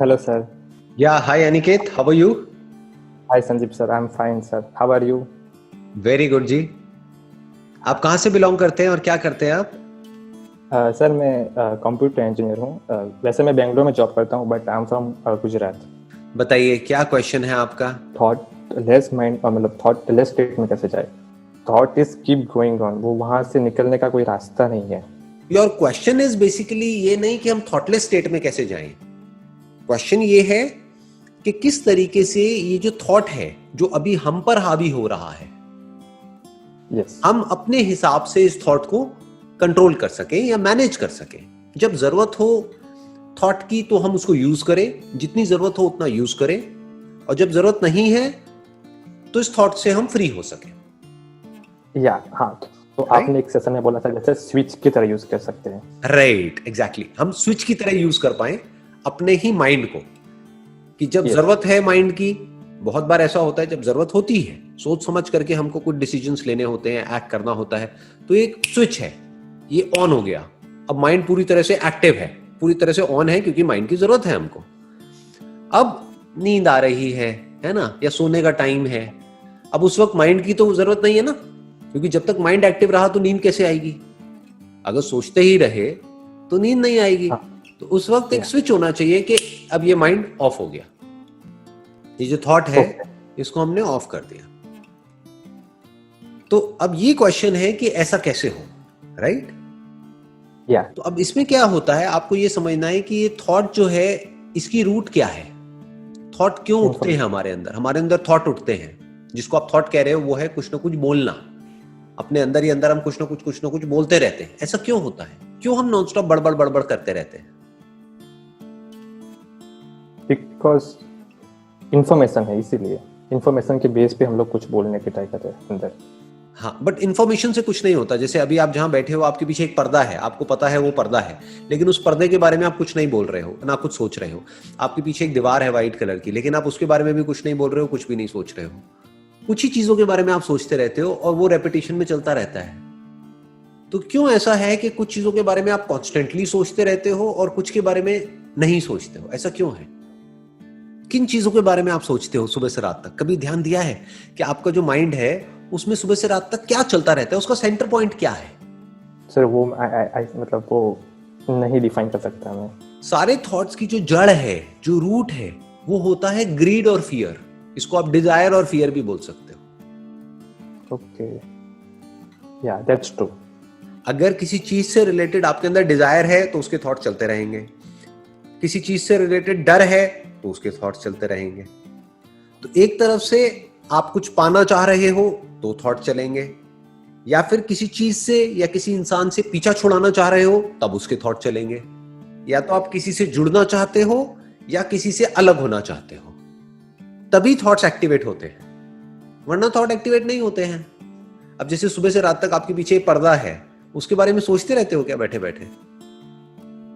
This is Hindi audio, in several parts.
Hello, sir. Yeah, hi Aniket, how are you? Hi, Sandeep, sir. I'm fine, sir. How are you? Very good जी। आप कहाँ से बिलोंग करते हैं और क्या करते हैं आप? सर मैं कंप्यूटर इंजीनियर हूँ। वैसे मैं बेंगलोर में जॉब करता हूँ, but I am from Gujarat. बताइए क्या क्वेश्चन है आपका? थॉट लेस माइंड, मतलब थॉट लेस स्टेट में कैसे जाए? Thought is keep going on, वो वहां से निकलने का कोई रास्ता नहीं है। योर क्वेश्चन इज बेसिकली ये नहीं कि हम थॉटलेस स्टेट में कैसे जाएं। क्वेश्चन ये है कि किस तरीके से ये जो थॉट है जो अभी हम पर हावी हो रहा है, यस। हम अपने हिसाब से इस थॉट को कंट्रोल कर सकें या मैनेज कर सकें। जब जरूरत हो थॉट की तो हम उसको यूज करें, जितनी जरूरत हो उतना यूज करें, और जब जरूरत नहीं है तो इस थॉट से हम फ्री हो सकें। या हाँ, तो Right? आपने एक सेशन में बोला था जैसे स्विच की तरह यूज कर सकते हैं। Right, exactly. हम स्विच की तरह यूज कर पाए अपने ही माइंड को, कि जब यस। जरूरत है माइंड की। बहुत बार ऐसा होता है जब जरूरत होती है, सोच समझ करके हमको कुछ डिसीजंस लेने होते हैं, एक्ट करना होता है, तो एक स्विच है, ये ऑन हो गया। अब माइंड पूरी तरह से एक्टिव है, पूरी तरह से ऑन है, क्योंकि माइंड की जरूरत है हमको। अब नींद आ रही है ना, या सोने का टाइम है, अब उस वक्त माइंड की तो जरूरत नहीं है ना, क्योंकि जब तक माइंड एक्टिव रहा तो नींद कैसे आएगी? अगर सोचते ही रहे तो नींद नहीं आएगी। हाँ। तो उस वक्त एक स्विच होना चाहिए कि अब ये माइंड ऑफ हो गया, ये जो थॉट है इसको हमने ऑफ कर दिया। तो अब ये क्वेश्चन है कि ऐसा कैसे हो, राइट? या तो अब इसमें क्या होता है, आपको ये समझना है कि ये थॉट जो है इसकी रूट क्या है। थॉट क्यों उठते हैं हमारे अंदर? हमारे अंदर थॉट उठते हैं, जिसको आप थॉट कह रहे हो वो है कुछ ना कुछ बोलना। अपने अंदर ही अंदर हम कुछ ना कुछ बोलते रहते हैं। ऐसा क्यों होता है? क्यों हम नॉन स्टॉप बड़बड़ बड़बड़ करते रहते हैं? बिकॉज इंफॉर्मेशन है, इसीलिए इंफॉर्मेशन के बेस पे हम लोग कुछ बोलने की ट्राई करते हैं अंदर। हाँ, बट इन्फॉर्मेशन से कुछ नहीं होता। जैसे अभी आप जहां बैठे हो, आपके पीछे एक पर्दा है, आपको पता है वो पर्दा है, लेकिन उस पर्दे के बारे में आप कुछ नहीं बोल रहे हो, ना कुछ सोच रहे हो। आपके पीछे एक दीवार है व्हाइट कलर की, लेकिन आप उसके बारे में भी कुछ नहीं बोल रहे हो, कुछ भी नहीं सोच रहे हो। कुछ ही चीजों के बारे में आप सोचते रहते हो और वो रेपिटेशन में चलता रहता है। तो क्यों ऐसा है कि कुछ चीजों के बारे में आप कॉन्स्टेंटली सोचते रहते हो और कुछ के बारे में नहीं सोचते हो? ऐसा क्यों है? किन चीजों के बारे में आप सोचते हो सुबह से रात तक? कभी ध्यान दिया है कि आपका जो माइंड है उसमें सुबह से रात तक क्या चलता रहता है? उसका सेंटर पॉइंट क्या है? सर वो मतलब वो नहीं डिफाइन कर सकता मैं। सारे थॉट्स की जो जड़ है, जो रूट है, वो होता है ग्रीड और फियर। इसको आप डिजायर और फियर भी बोल सकते हो। ओके, या दैट्स ट्रू। अगर किसी चीज से रिलेटेड आपके अंदर डिजायर है तो उसके थॉट चलते रहेंगे। किसी चीज से रिलेटेड डर है तो उसके थॉट्स चलते रहेंगे। तो एक तरफ से आप कुछ पाना चाह रहे हो तो थॉट चलेंगे, या फिर किसी चीज से या किसी इंसान से पीछा छुड़ाना चाह रहे हो तब उसके थॉट चलेंगे। या तो आप किसी से जुड़ना चाहते हो या किसी से अलग होना चाहते हो, तभी थॉट्स एक्टिवेट होते हैं, वरना थॉट एक्टिवेट नहीं होते हैं। अब जैसे सुबह से रात तक आपके पीछे एक पर्दा है, उसके बारे में सोचते रहते हो क्या बैठे बैठे?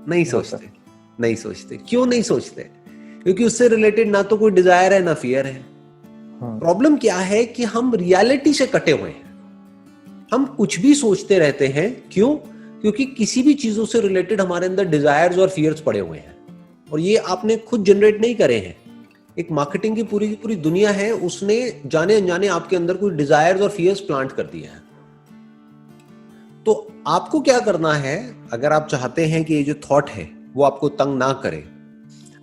नहीं सोचते। नहीं सोचते। क्यों नहीं सोचते? क्योंकि उससे रिलेटेड ना तो कोई डिजायर है ना फियर है। प्रॉब्लम क्या है कि हम रियलिटी से कटे हुए हैं। हम कुछ भी सोचते रहते हैं। क्यों? क्योंकि किसी भी चीजों से रिलेटेड हमारे अंदर डिजायर्स और फियर्स पड़े हुए हैं, और ये आपने खुद जनरेट नहीं करे हैं। एक मार्केटिंग की पूरी दुनिया है, उसने जाने अनजाने आपके अंदर कोई डिजायर्स और फियर्स प्लांट कर दिए हैं। तो आपको क्या करना है, अगर आप चाहते हैं कि ये जो थॉट है वो आपको तंग ना करे,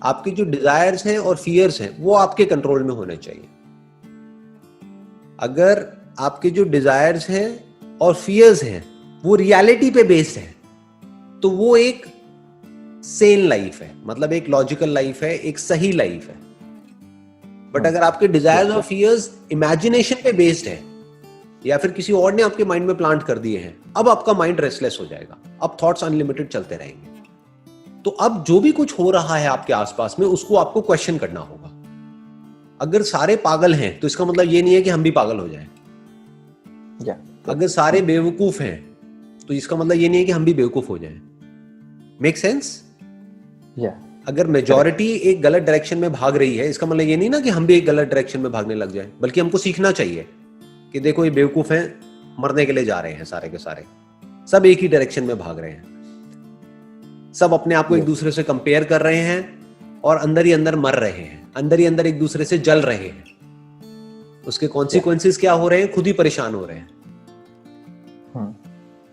आपके जो डिजायर्स हैं और फियर्स हैं वो आपके कंट्रोल में होने चाहिए। अगर आपके जो डिजायर्स हैं और फियर्स हैं वो रियलिटी पे बेस्ड है, तो वो एक सेन लाइफ है, मतलब एक लॉजिकल लाइफ है, एक सही लाइफ है। बट अगर आपके डिजायर्स और फियर्स इमेजिनेशन पे बेस्ड है, या फिर किसी और ने आपके माइंड में प्लांट कर दिए हैं, अब आपका माइंड रेस्टलेस हो जाएगा। अब थॉट्स अनलिमिटेड चलते रहेंगे। तो अब जो भी कुछ हो रहा है आपके आसपास में, उसको आपको क्वेश्चन करना होगा। अगर सारे पागल हैं तो इसका मतलब ये नहीं है कि हम भी पागल हो जाएं। अगर सारे बेवकूफ हैं तो इसका मतलब ये नहीं है कि हम भी बेवकूफ हो जाएं। Make sense? अगर मेजॉरिटी एक गलत डायरेक्शन में भाग रही है, इसका मतलब ये नहीं ना कि हम भी एक गलत डायरेक्शन में भागने लग जाएं, बल्कि हमको सीखना चाहिए कि देखो ये बेवकूफ हैं, मरने के लिए जा रहे हैं सारे के सारे, सब एक ही डायरेक्शन में भाग रहे हैं, सब अपने आप को एक दूसरे से कंपेयर कर रहे हैं, और अंदर ही अंदर मर रहे हैं, अंदर ही अंदर एक दूसरे से जल रहे हैं। उसके कॉन्सिक्वेंसेस क्या हो रहे हैं, खुद ही परेशान हो रहे हैं।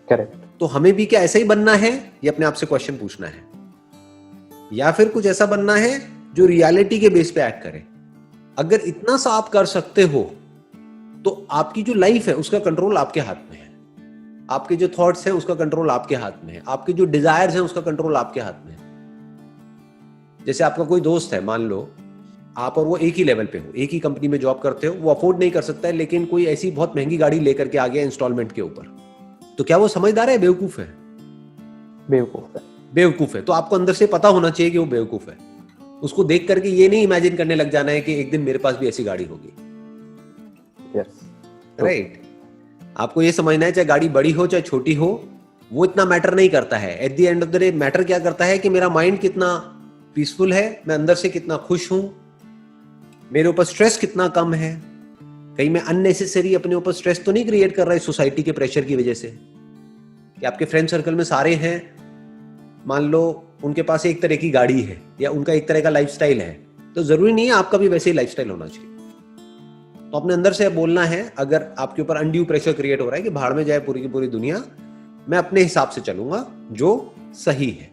करेक्ट। तो हमें भी क्या ऐसा ही बनना है, ये अपने आप से क्वेश्चन पूछना है, या फिर कुछ ऐसा बनना है जो रियलिटी के बेस पे एक्ट करे। अगर इतना सा आप कर सकते हो तो आपकी जो लाइफ है उसका कंट्रोल आपके हाथ में है, आपके जो थॉट्स हैं उसका कंट्रोल आपके हाथ में है, आपके जो डिजायर्स हैं उसका कंट्रोल आपके हाथ में है। जैसे आपका कोई दोस्त है, मान लो आप और वो एक ही लेवल पे हो, एक ही कंपनी में जॉब करते हो, वो अफोर्ड नहीं कर सकता है, लेकिन कोई ऐसी बहुत महंगी गाड़ी लेकर के आ गया इंस्टॉलमेंट के ऊपर, तो क्या वो समझदार है, बेवकूफ है? बेवकूफ है। बेवकूफ है। तो आपको अंदर से पता होना चाहिए कि वो बेवकूफ है। उसको देख करके ये नहीं इमेजिन करने लग जाना है कि एक दिन मेरे पास भी ऐसी गाड़ी होगी। Yes, right. आपको ये समझना है, चाहे गाड़ी बड़ी हो चाहे छोटी हो, वो इतना मैटर नहीं करता है। At the end of the day matter क्या करता है कि मेरा माइंड कितना पीसफुल है, मैं अंदर से कितना खुश हूं, मेरे ऊपर स्ट्रेस कितना कम है, कहीं मैं अननेसेसरी अपने ऊपर स्ट्रेस तो नहीं क्रिएट कर रहा है सोसाइटी के प्रेशर की वजह से। कि आपके फ्रेंड सर्कल में सारे हैं, मान लो उनके पास एक तरह की गाड़ी है या उनका एक तरह का लाइफस्टाइल है, तो जरूरी नहीं है आपका भी वैसे ही लाइफस्टाइल होना चाहिए। तो अपने अंदर से बोलना है, अगर आपके ऊपर अनड्यू प्रेशर क्रिएट हो रहा है कि भाड़ में जाए पूरी की पूरी दुनिया, मैं अपने हिसाब से चलूंगा जो सही है।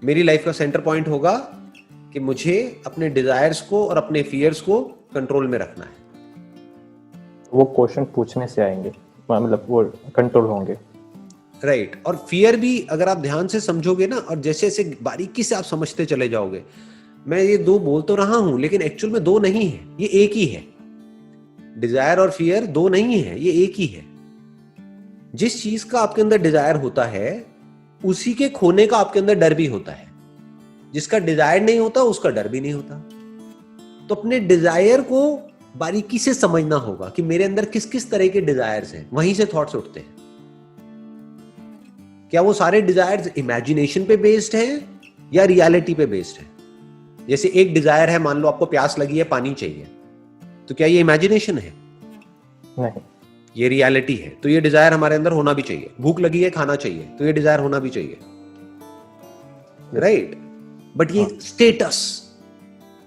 मेरी लाइफ का सेंटर पॉइंट होगा कि मुझे अपने डिजायर्स को और अपने फियर्स को कंट्रोल में रखना है। वो क्वेश्चन पूछने से आएंगे, मतलब वो कंट्रोल होंगे। राइट। और फियर भी अगर आप ध्यान से समझोगे ना, और जैसे जैसे बारीकी से आप समझते चले जाओगे, मैं ये दो बोल तो रहा हूं लेकिन एक्चुअल में दो नहीं है, ये एक ही है। डिजायर और फियर दो नहीं है, ये एक ही है। जिस चीज का आपके अंदर डिजायर होता है उसी के खोने का आपके अंदर डर भी होता है। जिसका डिजायर नहीं होता उसका डर भी नहीं होता। तो अपने डिजायर को बारीकी से समझना होगा कि मेरे अंदर किस किस तरह के डिजायर्स हैं, वहीं से थॉट्स उठते हैं। क्या वो सारे डिजायर्स इमेजिनेशन पे बेस्ड हैं या रियलिटी पे बेस्ड है? जैसे एक डिजायर है, मान लो आपको प्यास लगी है, पानी चाहिए, तो क्या ये इमेजिनेशन है? नहीं, ये रियलिटी है। तो ये डिजायर हमारे अंदर होना भी चाहिए। भूख लगी है, खाना चाहिए, तो ये डिजायर होना भी चाहिए। राइट। बट ये स्टेटस,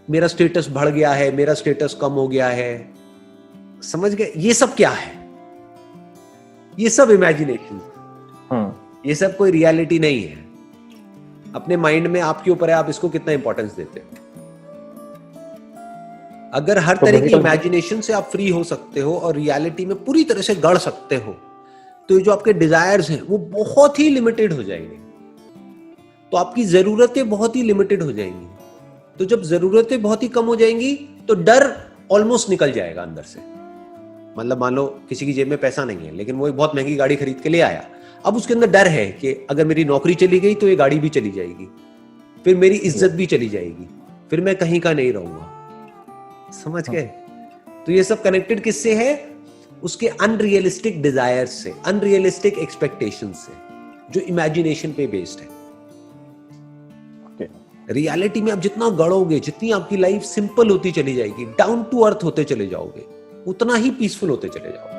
मेरा स्टेटस बढ़ गया है, मेरा स्टेटस कम हो गया है, समझ गए? ये सब क्या है? ये सब इमेजिनेशन, ये सब कोई रियलिटी नहीं है। अपने माइंड में आपके ऊपर है, आप इसको कितना इंपॉर्टेंस देते हो। अगर हर तरह की इमेजिनेशन से आप फ्री हो सकते हो और रियलिटी में पूरी तरह से गढ़ सकते हो, तो ये जो आपके डिजायर्स हैं वो बहुत ही लिमिटेड हो जाएंगे। तो आपकी जरूरतें बहुत ही लिमिटेड हो जाएंगी। तो जब जरूरतें बहुत ही कम हो जाएंगी तो डर ऑलमोस्ट निकल जाएगा अंदर से। मतलब मान लो किसी की जेब में पैसा नहीं है लेकिन वो एक बहुत महंगी गाड़ी खरीद के ले आया। अब उसके अंदर डर है कि अगर मेरी नौकरी चली गई तो ये गाड़ी भी चली जाएगी, फिर मेरी इज्जत भी चली जाएगी, फिर मैं कहीं का नहीं रहूंगा। समझ गए? तो ये सब कनेक्टेड किससे है? उसके अनरियलिस्टिक डिजायर्स से, अनरियलिस्टिक एक्सपेक्टेशंस से, जो इमेजिनेशन पे बेस्ड है। रियलिटी में आप जितना गढ़ोगे, जितनी आपकी लाइफ सिंपल होती चली जाएगी, डाउन टू अर्थ होते चले जाओगे, उतना ही पीसफुल होते चले जाओगे।